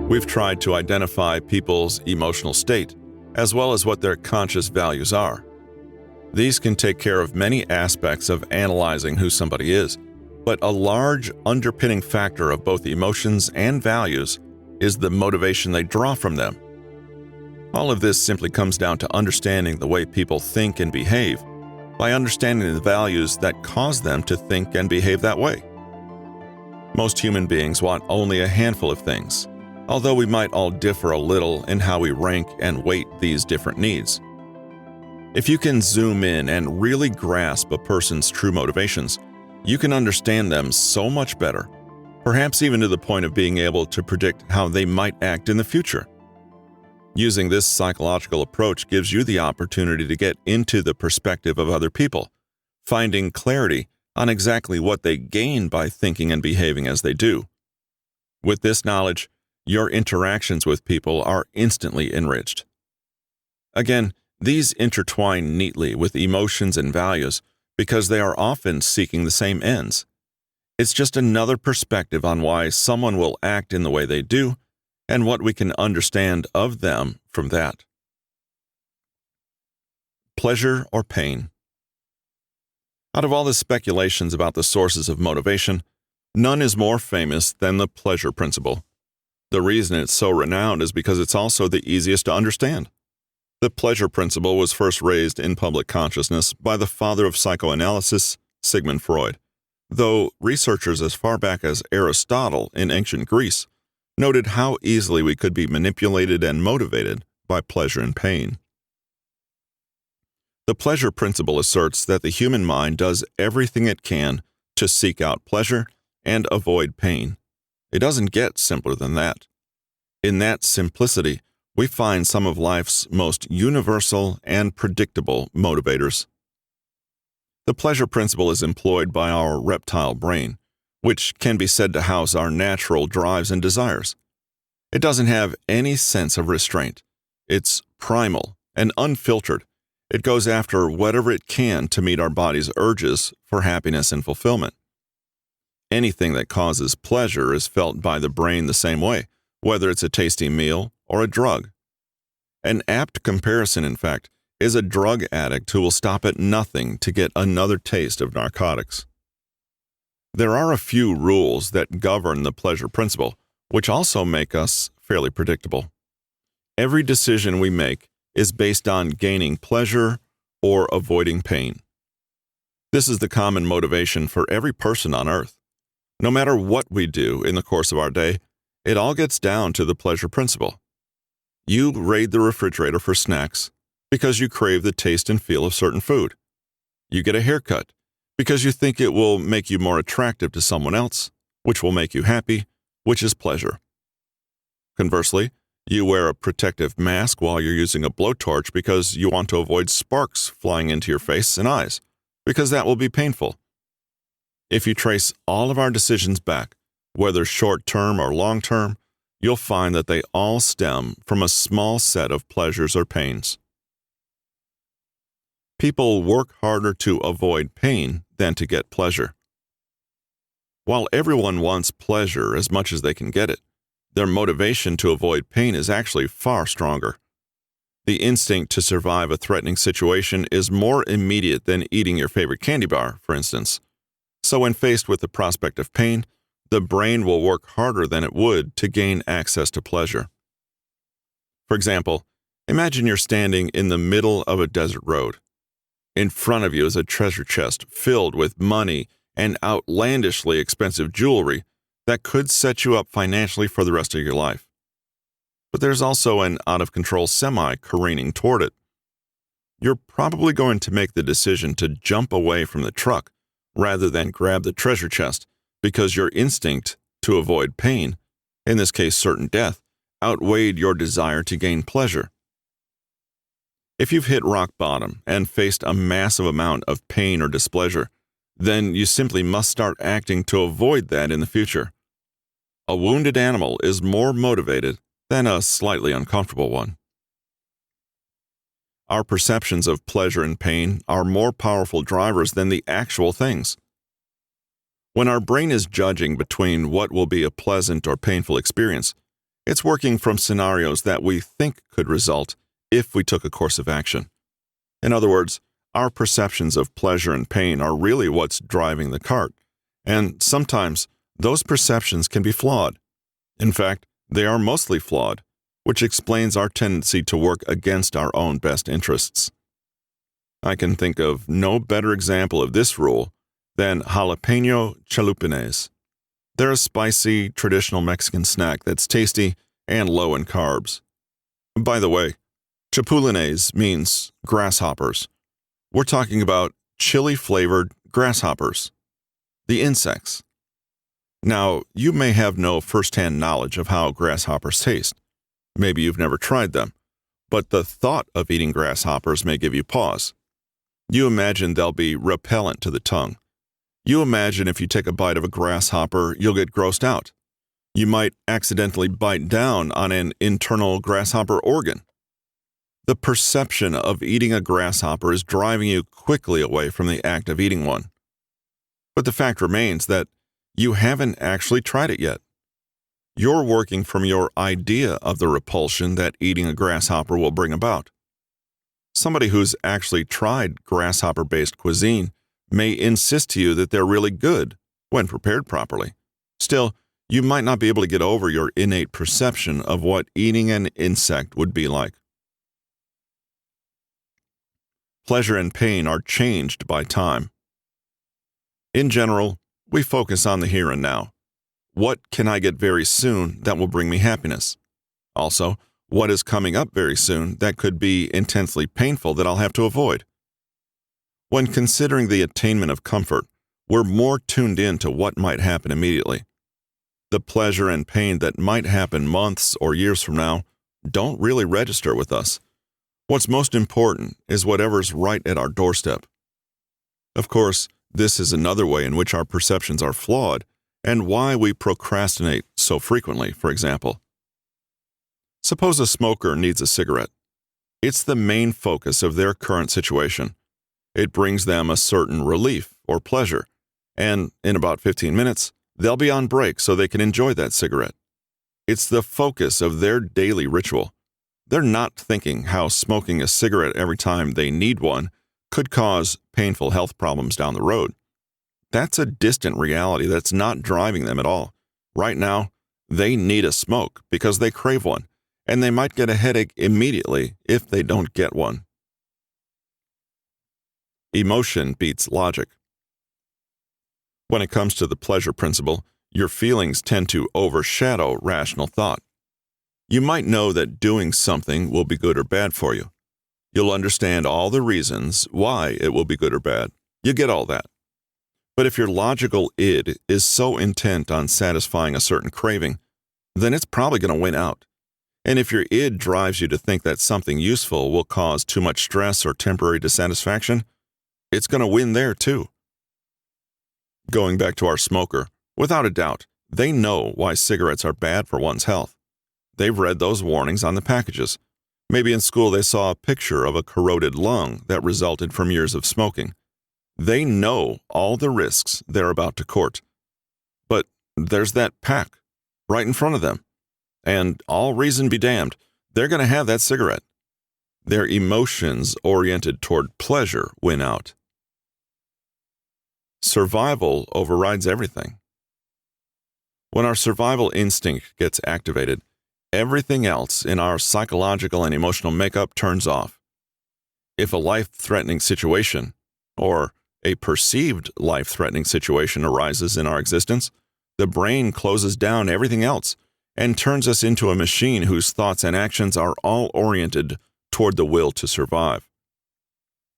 We've tried to identify people's emotional state, as well as what their conscious values are. These can take care of many aspects of analyzing who somebody is, but a large underpinning factor of both emotions and values is the motivation they draw from them. All of this simply comes down to understanding the way people think and behave by understanding the values that cause them to think and behave that way. Most human beings want only a handful of things, although we might all differ a little in how we rank and weight these different needs. If you can zoom in and really grasp a person's true motivations, you can understand them so much better, perhaps even to the point of being able to predict how they might act in the future. Using this psychological approach gives you the opportunity to get into the perspective of other people, finding clarity on exactly what they gain by thinking and behaving as they do. With this knowledge, your interactions with people are instantly enriched. Again, these intertwine neatly with emotions and values because they are often seeking the same ends. It's just another perspective on why someone will act in the way they do and what we can understand of them from that. Pleasure or pain? Out of all the speculations about the sources of motivation, none is more famous than the pleasure principle. The reason it's so renowned is because it's also the easiest to understand. The pleasure principle was first raised in public consciousness by the father of psychoanalysis, Sigmund Freud, though researchers as far back as Aristotle in ancient Greece noted how easily we could be manipulated and motivated by pleasure and pain. The pleasure principle asserts that the human mind does everything it can to seek out pleasure and avoid pain. It doesn't get simpler than that. In that simplicity, we find some of life's most universal and predictable motivators. The pleasure principle is employed by our reptile brain, which can be said to house our natural drives and desires. It doesn't have any sense of restraint. It's primal and unfiltered. It goes after whatever it can to meet our body's urges for happiness and fulfillment. Anything that causes pleasure is felt by the brain the same way, whether it's a tasty meal or a drug. An apt comparison, in fact, is a drug addict who will stop at nothing to get another taste of narcotics. There are a few rules that govern the pleasure principle, which also make us fairly predictable. Every decision we make is based on gaining pleasure or avoiding pain. This is the common motivation for every person on earth. No matter what we do in the course of our day, it all gets down to the pleasure principle. You raid the refrigerator for snacks because you crave the taste and feel of certain food. You get a haircut because you think it will make you more attractive to someone else, which will make you happy, which is pleasure. Conversely, you wear a protective mask while you're using a blowtorch because you want to avoid sparks flying into your face and eyes, because that will be painful. If you trace all of our decisions back, whether short-term or long-term, you'll find that they all stem from a small set of pleasures or pains. People work harder to avoid pain than to get pleasure. While everyone wants pleasure as much as they can get it, their motivation to avoid pain is actually far stronger. The instinct to survive a threatening situation is more immediate than eating your favorite candy bar, for instance. So when faced with the prospect of pain, the brain will work harder than it would to gain access to pleasure. For example, imagine you're standing in the middle of a desert road. In front of you is a treasure chest filled with money and outlandishly expensive jewelry that could set you up financially for the rest of your life. But there's also an out-of-control semi careening toward it. You're probably going to make the decision to jump away from the truck rather than grab the treasure chest because your instinct to avoid pain, in this case certain death, outweighed your desire to gain pleasure. If you've hit rock bottom and faced a massive amount of pain or displeasure, then you simply must start acting to avoid that in the future. A wounded animal is more motivated than a slightly uncomfortable one. Our perceptions of pleasure and pain are more powerful drivers than the actual things. When our brain is judging between what will be a pleasant or painful experience, It's working from scenarios that we think could result if we took a course of action. In other words, our perceptions of pleasure and pain are really what's driving the cart, and sometimes those perceptions can be flawed. In fact, they are mostly flawed, which explains our tendency to work against our own best interests. I can think of no better example of this rule than jalapeno chalupines. They're a spicy, traditional Mexican snack that's tasty and low in carbs. By the way, chapulines means grasshoppers. We're talking about chili-flavored grasshoppers, the insects. Now, you may have no first-hand knowledge of how grasshoppers taste. Maybe you've never tried them, but the thought of eating grasshoppers may give you pause. You imagine they'll be repellent to the tongue. You imagine if you take a bite of a grasshopper, you'll get grossed out. You might accidentally bite down on an internal grasshopper organ. The perception of eating a grasshopper is driving you quickly away from the act of eating one. But the fact remains that you haven't actually tried it yet. You're working from your idea of the repulsion that eating a grasshopper will bring about. Somebody who's actually tried grasshopper-based cuisine may insist to you that they're really good when prepared properly. Still, you might not be able to get over your innate perception of what eating an insect would be like. Pleasure and pain are changed by time. In general, we focus on the here and now. What can I get very soon that will bring me happiness? Also, what is coming up very soon that could be intensely painful that I'll have to avoid? When considering the attainment of comfort, we're more tuned in to what might happen immediately. The pleasure and pain that might happen months or years from now don't really register with us. What's most important is whatever's right at our doorstep. Of course, this is another way in which our perceptions are flawed and why we procrastinate so frequently, for example. Suppose a smoker needs a cigarette. It's the main focus of their current situation. It brings them a certain relief or pleasure, and in about 15 minutes, they'll be on break so they can enjoy that cigarette. It's the focus of their daily ritual. They're not thinking how smoking a cigarette every time they need one could cause painful health problems down the road. That's a distant reality that's not driving them at all. Right now, they need a smoke because they crave one, and they might get a headache immediately if they don't get one. Emotion beats logic. When it comes to the pleasure principle, your feelings tend to overshadow rational thought. You might know that doing something will be good or bad for you. You'll understand all the reasons why it will be good or bad. You get all that. But if your logical id is so intent on satisfying a certain craving, then it's probably going to win out. And if your id drives you to think that something useful will cause too much stress or temporary dissatisfaction, it's going to win there too. Going back to our smoker, without a doubt, they know why cigarettes are bad for one's health. They've read those warnings on the packages. Maybe in school they saw a picture of a corroded lung that resulted from years of smoking. They know all the risks they're about to court. But there's that pack right in front of them. And all reason be damned, they're going to have that cigarette. Their emotions oriented toward pleasure win out. Survival overrides everything. When our survival instinct gets activated, everything else in our psychological and emotional makeup turns off. If a life-threatening situation, or a perceived life-threatening situation arises in our existence, the brain closes down everything else and turns us into a machine whose thoughts and actions are all oriented toward the will to survive.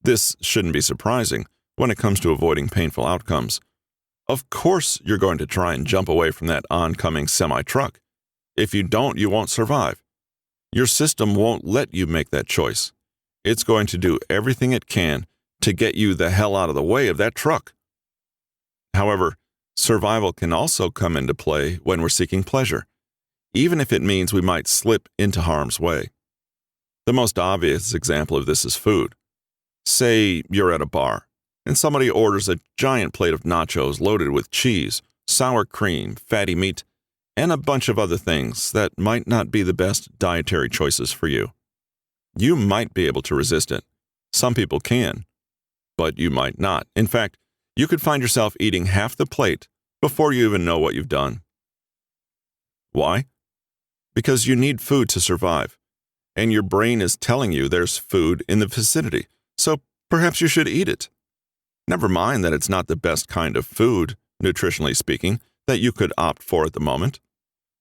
This shouldn't be surprising when it comes to avoiding painful outcomes. Of course you're going to try and jump away from that oncoming semi-truck. If you don't, you won't survive. Your system won't let you make that choice. It's going to do everything it can to get you the hell out of the way of that truck. However, survival can also come into play when we're seeking pleasure, even if it means we might slip into harm's way. The most obvious example of this is food. Say you're at a bar, and somebody orders a giant plate of nachos loaded with cheese, sour cream, fatty meat, and a bunch of other things that might not be the best dietary choices for you. You might be able to resist it. Some people can, but you might not. In fact, you could find yourself eating half the plate before you even know what you've done. Why? Because you need food to survive, and your brain is telling you there's food in the vicinity, so perhaps you should eat it. Never mind that it's not the best kind of food, nutritionally speaking, that you could opt for at the moment.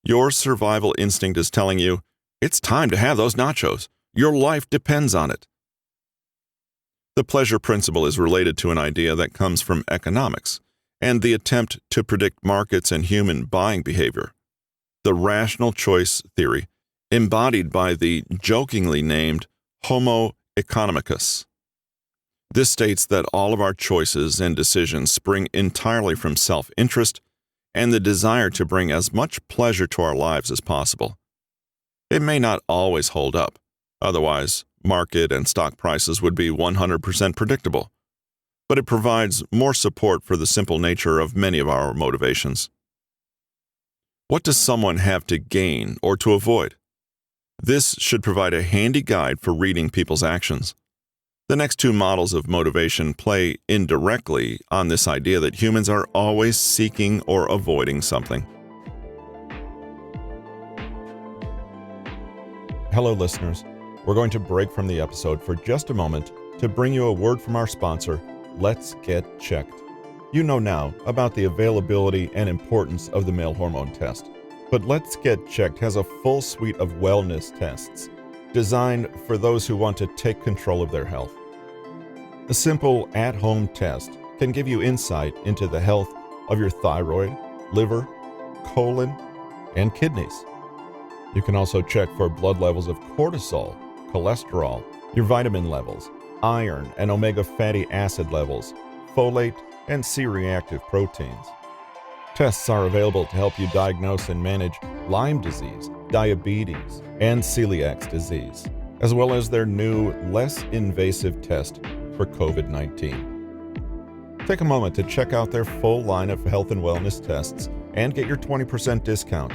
Your survival instinct is telling you, it's time to have those nachos. Your life depends on it. The pleasure principle is related to an idea that comes from economics and the attempt to predict markets and human buying behavior. The rational choice theory, embodied by the jokingly named Homo economicus. This states that all of our choices and decisions spring entirely from self-interest and the desire to bring as much pleasure to our lives as possible. It may not always hold up, otherwise market and stock prices would be 100% predictable, but it provides more support for the simple nature of many of our motivations. What does someone have to gain or to avoid? This should provide a handy guide for reading people's actions. The next two models of motivation play indirectly on this idea that humans are always seeking or avoiding something. Hello, listeners. We're going to break from the episode for just a moment to bring you a word from our sponsor, Let's Get Checked. You know now about the availability and importance of the male hormone test, but Let's Get Checked has a full suite of wellness tests designed for those who want to take control of their health. A simple at-home test can give you insight into the health of your thyroid, liver, colon, and kidneys. You can also check for blood levels of cortisol, cholesterol, your vitamin levels, iron and omega fatty acid levels, folate, and C-reactive proteins. Tests are available to help you diagnose and manage Lyme disease, diabetes, and celiac disease, as well as their new, less invasive test for COVID-19. Take a moment to check out their full line of health and wellness tests and get your 20% discount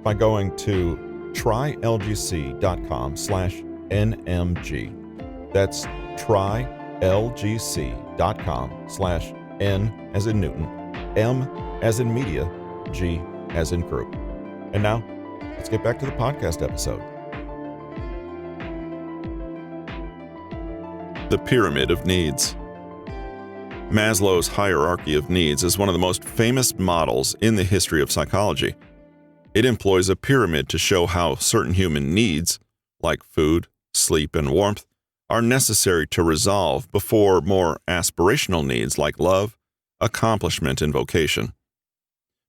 by going to trylgc.com/NMG. That's trylgc.com/N as in Newton, M as in media, G as in group. And now, let's get back to the podcast episode. The Pyramid of Needs. Maslow's hierarchy of needs is one of the most famous models in the history of psychology. It employs a pyramid to show how certain human needs, like food, sleep, and warmth, are necessary to resolve before more aspirational needs like love, accomplishment, and vocation.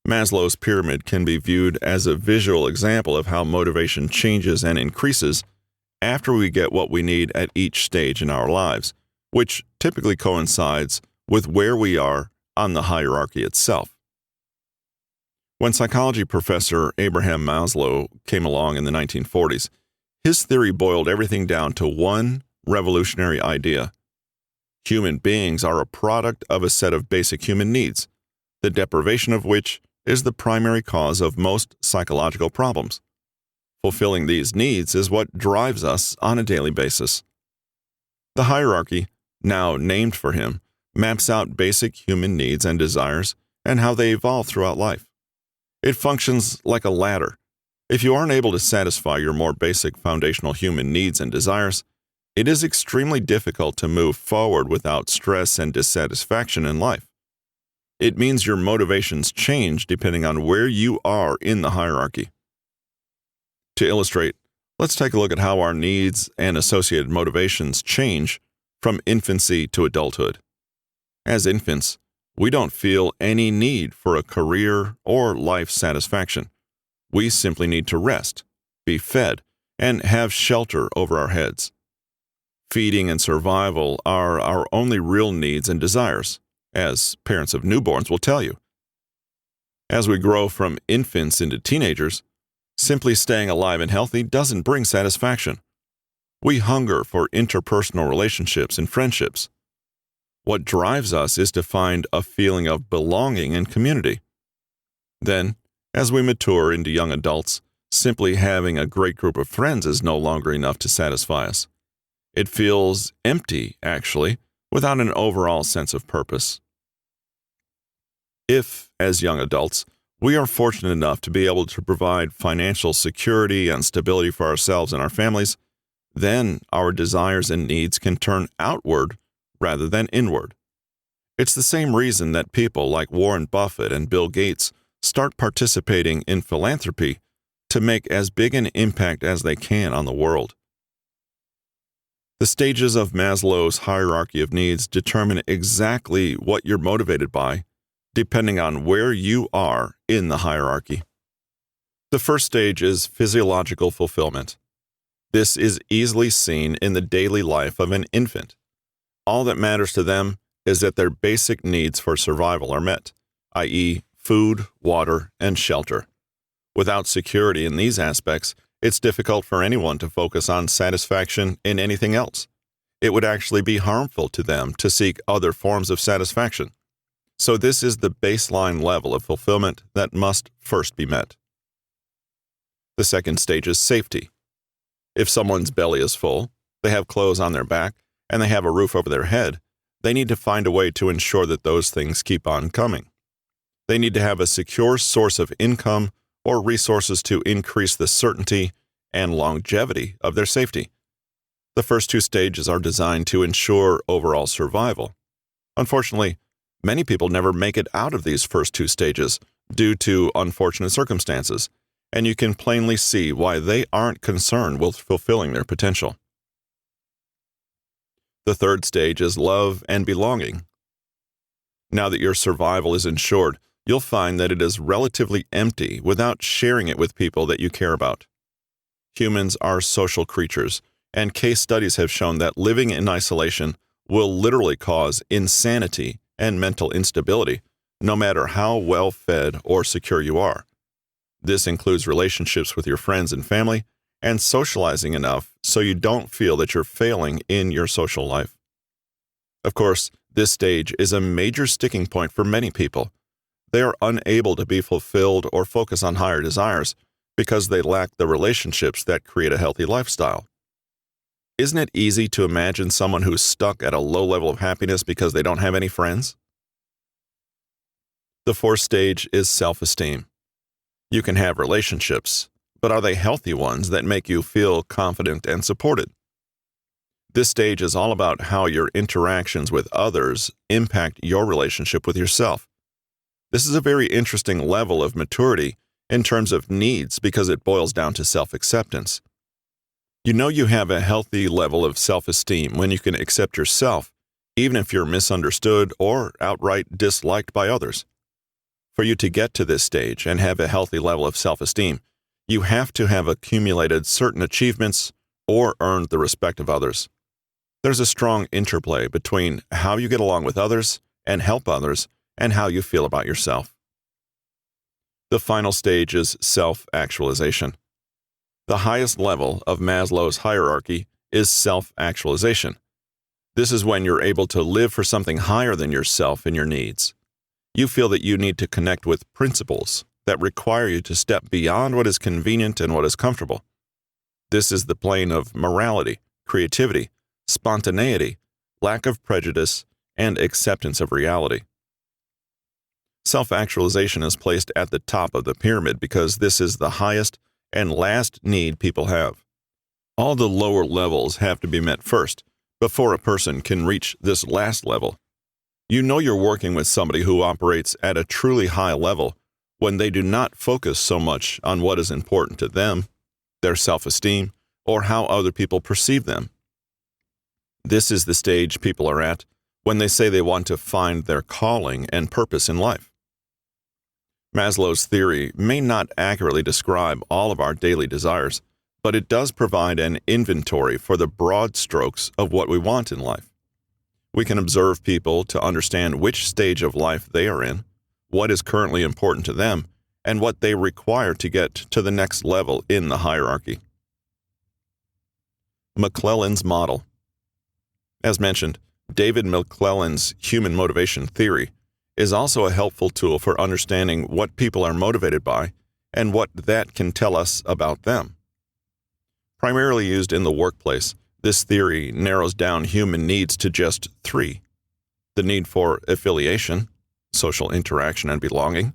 Maslow's pyramid can be viewed as a visual example of how motivation changes and increases after we get what we need at each stage in our lives, which typically coincides with where we are on the hierarchy itself. When psychology professor Abraham Maslow came along in the 1940s, his theory boiled everything down to one revolutionary idea. Human beings are a product of a set of basic human needs, the deprivation of which is the primary cause of most psychological problems. Fulfilling these needs is what drives us on a daily basis. The hierarchy, now named for him, maps out basic human needs and desires and how they evolve throughout life. It functions like a ladder. If you aren't able to satisfy your more basic foundational human needs and desires, it is extremely difficult to move forward without stress and dissatisfaction in life. It means your motivations change depending on where you are in the hierarchy. To illustrate, let's take a look at how our needs and associated motivations change from infancy to adulthood. As infants, we don't feel any need for a career or life satisfaction. We simply need to rest, be fed, and have shelter over our heads. Feeding and survival are our only real needs and desires, as parents of newborns will tell you. As we grow from infants into teenagers, simply staying alive and healthy doesn't bring satisfaction. We hunger for interpersonal relationships and friendships. What drives us is to find a feeling of belonging and community. Then, As we mature into young adults, simply having a great group of friends is no longer enough to satisfy us. It feels empty, actually, without an overall sense of purpose. If, as young adults, we are fortunate enough to be able to provide financial security and stability for ourselves and our families, then our desires and needs can turn outward rather than inward. It's the same reason that people like Warren Buffett and Bill Gates start participating in philanthropy to make as big an impact as they can on the world. The stages of Maslow's hierarchy of needs determine exactly what you're motivated by, depending on where you are in the hierarchy. The first stage is physiological fulfillment. This is easily seen in the daily life of an infant. All that matters to them is that their basic needs for survival are met, i.e., food, water, and shelter. Without security in these aspects, it's difficult for anyone to focus on satisfaction in anything else. It would actually be harmful to them to seek other forms of satisfaction. So this is the baseline level of fulfillment that must first be met. The second stage is safety. If someone's belly is full, they have clothes on their back, and they have a roof over their head, they need to find a way to ensure that those things keep on coming. They need to have a secure source of income or resources to increase the certainty and longevity of their safety. The first two stages are designed to ensure overall survival. Unfortunately, many people never make it out of these first two stages due to unfortunate circumstances, and you can plainly see why they aren't concerned with fulfilling their potential. The third stage is love and belonging. Now that your survival is ensured, you'll find that it is relatively empty without sharing it with people that you care about. Humans are social creatures, and case studies have shown that living in isolation will literally cause insanity and mental instability, no matter how well-fed or secure you are. This includes relationships with your friends and family, and socializing enough so you don't feel that you're failing in your social life. Of course, this stage is a major sticking point for many people. They are unable to be fulfilled or focus on higher desires because they lack the relationships that create a healthy lifestyle. Isn't it easy to imagine someone who's stuck at a low level of happiness because they don't have any friends? The fourth stage is self-esteem. You can have relationships, but are they healthy ones that make you feel confident and supported? This stage is all about how your interactions with others impact your relationship with yourself. This is a very interesting level of maturity in terms of needs because it boils down to self-acceptance. You know you have a healthy level of self-esteem when you can accept yourself, even if you're misunderstood or outright disliked by others. For you to get to this stage and have a healthy level of self-esteem, you have to have accumulated certain achievements or earned the respect of others. There's a strong interplay between how you get along with others and help others and how you feel about yourself. The final stage is self-actualization. The highest level of Maslow's hierarchy is self-actualization. This is when you're able to live for something higher than yourself and your needs. You feel that you need to connect with principles that require you to step beyond what is convenient and what is comfortable. This is the plane of morality, creativity, spontaneity, lack of prejudice, and acceptance of reality. Self-actualization is placed at the top of the pyramid because this is the highest and last need people have. All the lower levels have to be met first before a person can reach this last level. You know you're working with somebody who operates at a truly high level when they do not focus so much on what is important to them, their self-esteem, or how other people perceive them. This is the stage people are at when they say they want to find their calling and purpose in life. Maslow's theory may not accurately describe all of our daily desires, but it does provide an inventory for the broad strokes of what we want in life. We can observe people to understand which stage of life they are in, what is currently important to them, and what they require to get to the next level in the hierarchy. McClelland's model. As mentioned, David McClelland's human motivation theory is also a helpful tool for understanding what people are motivated by and what that can tell us about them. Primarily used in the workplace, this theory narrows down human needs to just three: the need for affiliation, social interaction and belonging,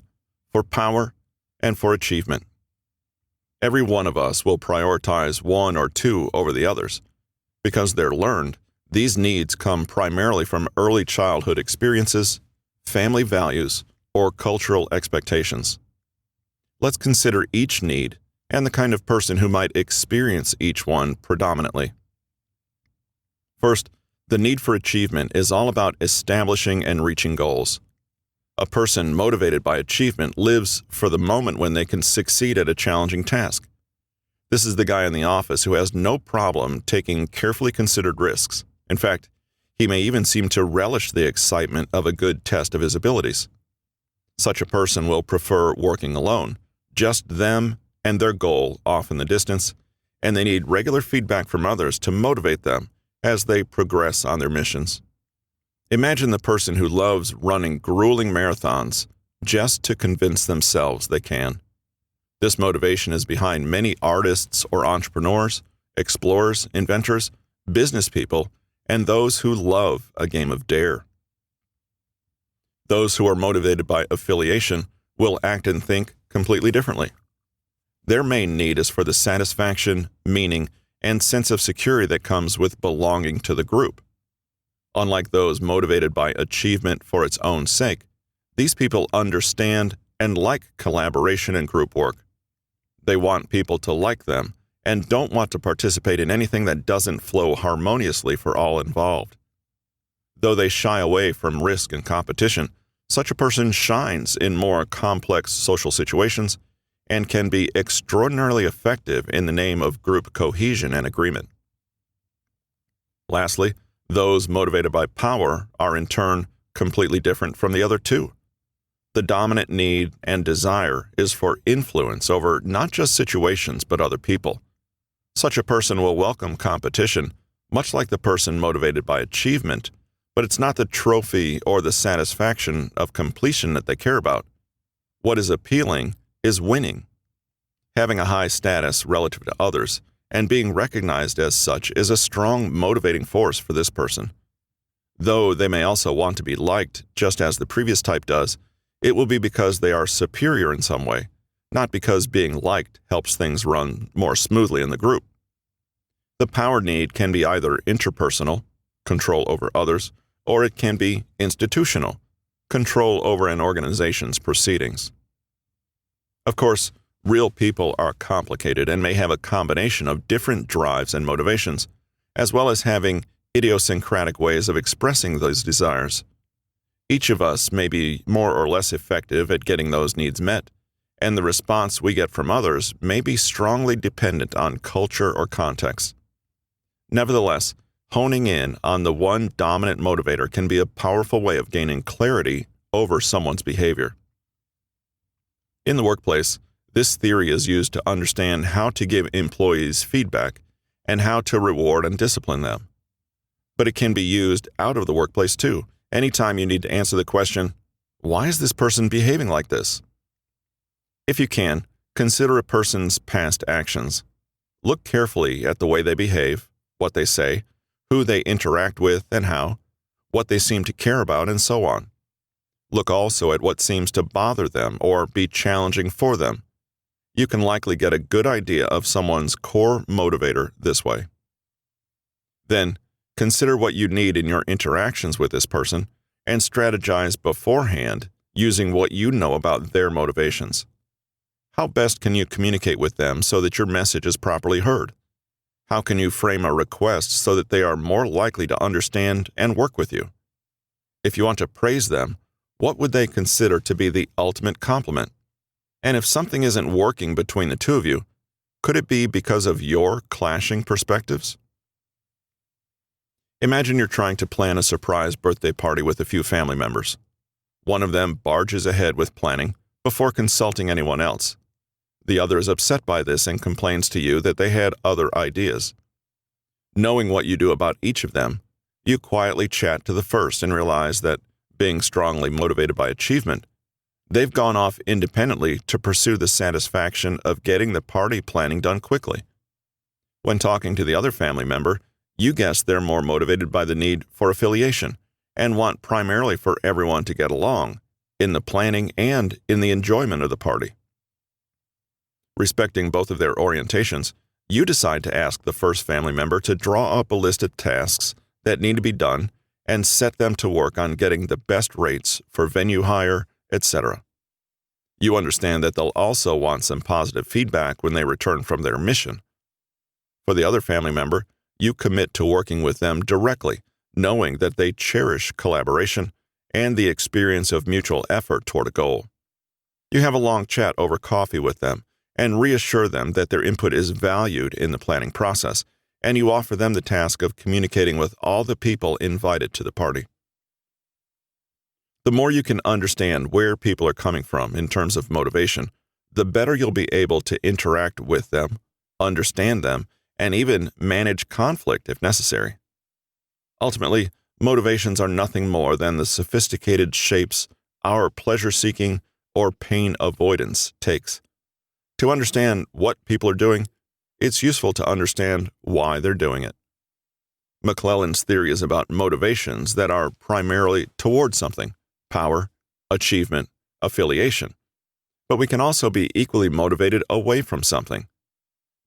for power, and for achievement. Every one of us will prioritize one or two over the others. Because they're learned, these needs come primarily from early childhood experiences, family values, or cultural expectations. Let's consider each need and the kind of person who might experience each one predominantly. First, the need for achievement is all about establishing and reaching goals. A person motivated by achievement lives for the moment when they can succeed at a challenging task. This is the guy in the office who has no problem taking carefully considered risks. In fact, he may even seem to relish the excitement of a good test of his abilities. Such a person will prefer working alone, just them and their goal off in the distance, and they need regular feedback from others to motivate them as they progress on their missions. Imagine the person who loves running grueling marathons just to convince themselves they can. This motivation is behind many artists or entrepreneurs, explorers, inventors, business people, and those who love a game of dare. Those who are motivated by affiliation will act and think completely differently. Their main need is for the satisfaction, meaning, and sense of security that comes with belonging to the group. Unlike those motivated by achievement for its own sake, these people understand and like collaboration and group work. They want people to like them and don't want to participate in anything that doesn't flow harmoniously for all involved. Though they shy away from risk and competition, such a person shines in more complex social situations and can be extraordinarily effective in the name of group cohesion and agreement. Lastly, those motivated by power are in turn completely different from the other two. The dominant need and desire is for influence over not just situations but other people. Such a person will welcome competition, much like the person motivated by achievement, but it's not the trophy or the satisfaction of completion that they care about. What is appealing is winning. Having a high status relative to others and being recognized as such is a strong motivating force for this person. Though they may also want to be liked just as the previous type does, it will be because they are superior in some way, not because being liked helps things run more smoothly in the group. The power need can be either interpersonal, control over others, or it can be institutional, control over an organization's proceedings. Of course, real people are complicated and may have a combination of different drives and motivations, as well as having idiosyncratic ways of expressing those desires. Each of us may be more or less effective at getting those needs met, and the response we get from others may be strongly dependent on culture or context. Nevertheless, honing in on the one dominant motivator can be a powerful way of gaining clarity over someone's behavior. In the workplace, this theory is used to understand how to give employees feedback and how to reward and discipline them. But it can be used out of the workplace too, anytime you need to answer the question, why is this person behaving like this? If you can, consider a person's past actions. Look carefully at the way they behave, what they say, who they interact with and how, what they seem to care about, and so on. Look also at what seems to bother them or be challenging for them. You can likely get a good idea of someone's core motivator this way. Then, consider what you need in your interactions with this person and strategize beforehand using what you know about their motivations. How best can you communicate with them so that your message is properly heard? How can you frame a request so that they are more likely to understand and work with you? If you want to praise them, what would they consider to be the ultimate compliment? And if something isn't working between the two of you, could it be because of your clashing perspectives? Imagine you're trying to plan a surprise birthday party with a few family members. One of them barges ahead with planning before consulting anyone else. The other is upset by this and complains to you that they had other ideas. Knowing what you do about each of them, you quietly chat to the first and realize that, being strongly motivated by achievement, They've gone off independently to pursue the satisfaction of getting the party planning done quickly. When talking to the other family member, you guess they're more motivated by the need for affiliation and want primarily for everyone to get along in the planning and in the enjoyment of the party. Respecting both of their orientations, you decide to ask the first family member to draw up a list of tasks that need to be done and set them to work on getting the best rates for venue hire, etc. You understand that they'll also want some positive feedback when they return from their mission. For the other family member, you commit to working with them directly, knowing that they cherish collaboration and the experience of mutual effort toward a goal. You have a long chat over coffee with them and reassure them that their input is valued in the planning process, and you offer them the task of communicating with all the people invited to the party. The more you can understand where people are coming from in terms of motivation, the better you'll be able to interact with them, understand them, and even manage conflict if necessary. Ultimately, motivations are nothing more than the sophisticated shapes our pleasure-seeking or pain avoidance takes. To understand what people are doing, it's useful to understand why they're doing it. McClelland's theory is about motivations that are primarily towards something: power, achievement, affiliation. But we can also be equally motivated away from something.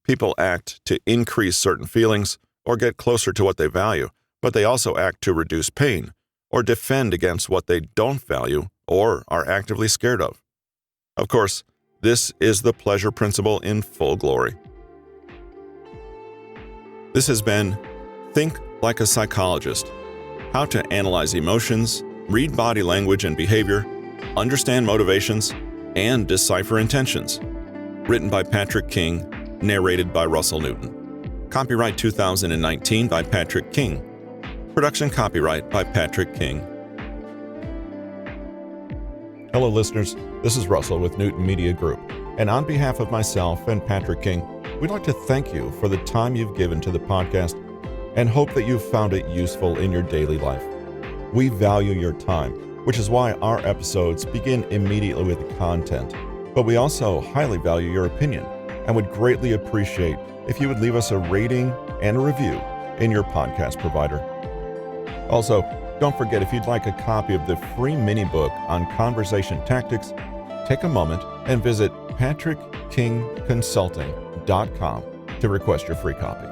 People act to increase certain feelings or get closer to what they value, but they also act to reduce pain or defend against what they don't value or are actively scared of. Of course, this is the pleasure principle in full glory. This has been Think Like a Psychologist: How to Analyze Emotions, Read Body Language and Behavior, Understand Motivations, and Decipher Intentions. Written by Patrick King, narrated by Russell Newton. Copyright 2019 by Patrick King. Production copyright by Patrick King. Hello listeners, this is Russell with Newton Media Group, and on behalf of myself and Patrick King, we'd like to thank you for the time you've given to the podcast and hope that you've found it useful in your daily life. We value your time, which is why our episodes begin immediately with the content, but we also highly value your opinion and would greatly appreciate if you would leave us a rating and a review in your podcast provider. Also, don't forget, if you'd like a copy of the free mini book on conversation tactics, take a moment and visit patrickkingconsulting.com to request your free copy.